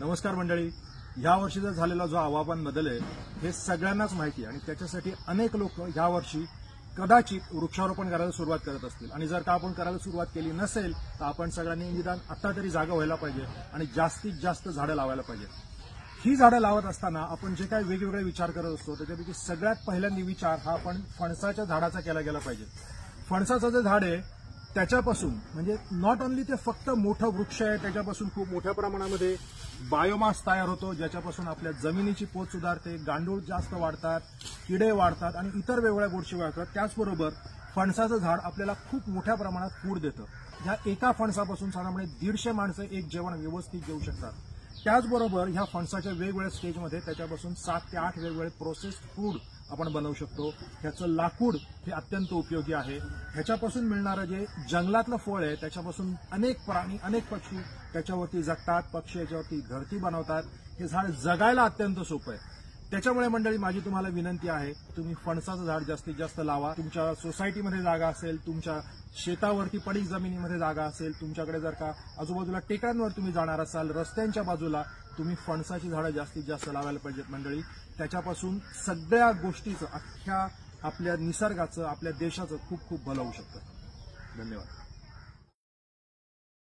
नमस्कार मंडळी, या वर्षीचा झालेला जो हवामान बदल आहे हे सगळ्यांनाच माहिती आहे आणि त्याच्यासाठी अनेक लोक या वर्षी कदाचित वृक्षारोपण करायला सुरुवात करत असतील आणि जर का आपण करायला सुरुवात केली नसेल तर आपण सगळ्यांनी निदान आता तरी जागा व्हायला पाहिजे आणि जास्तीत जास्त झाडं लावायला पाहिजे। ही झाडं लावत असताना आपण जे काही वेगवेगळे विचार करत असतो त्याच्यापैकी सगळ्यात पहिल्यांदा विचार हा आपण फणसाच्या झाडाचा केला गेला पाहिजे। फणसाचं जे झाड आहे त्याच्यापासून म्हणजे नॉट ओनली ते फक्त मोठं वृक्ष आहे, त्याच्यापासून खूप मोठ्या प्रमाणामध्ये बायोमास तयार होतो, ज्याच्यापासून आपल्या जमिनीची पोत सुधारते, गांडूळ जास्त वाढतात, किडे वाढतात आणि इतर वेगवेगळ्या गोष्टी वाढतात। त्याचबरोबर फणसाचं झाड आपल्याला खूप मोठ्या प्रमाणात फूड देतं। ह्या एका फणसापासून साधारणपणे 150 माणसं एक जेवण व्यवस्थित घेऊ शकतात। त्याचबरोबर ह्या फणसाच्या वेगवेगळ्या स्टेजमध्ये त्याच्यापासून 7 ते 8 वेगवेगळे प्रोसेस्ड फूड आपण बनवू शकतो। ह्याचं लाकूड हे अत्यंत उपयोगी आहे। ह्याच्यापासून मिळणारं जे जंगलातलं फळ आहे त्याच्यापासून अनेक प्राणी अनेक पक्षी त्याच्यावरती जगतात, पक्षी याच्यावरती घरटी बनवतात। हे झाड जगायला अत्यंत सोपं आहे। त्याच्यामुळे मंडळी माझी तुम्हाला विनंती आहे, तुम्ही फणसाचं झाड जास्तीत जास्त लावा। तुमच्या सोसायटीमध्ये जागा असेल, तुमच्या शेतावरती पडीक जमिनीमध्ये जागा असेल, तुमच्याकडे जर का आजूबाजूला टेकड्यांवर तुम्ही जाणार असाल, रस्त्यांच्या बाजूला तुम्ही फणसाची झाडं जास्तीत जास्त लावायला पाहिजेत मंडळी। त्याच्यापासून सगळ्या गोष्टीचं, अख्ख्या आपल्या निसर्गाचं, आपल्या देशाचं खूप खूप भलं होऊ शकतं। धन्यवाद।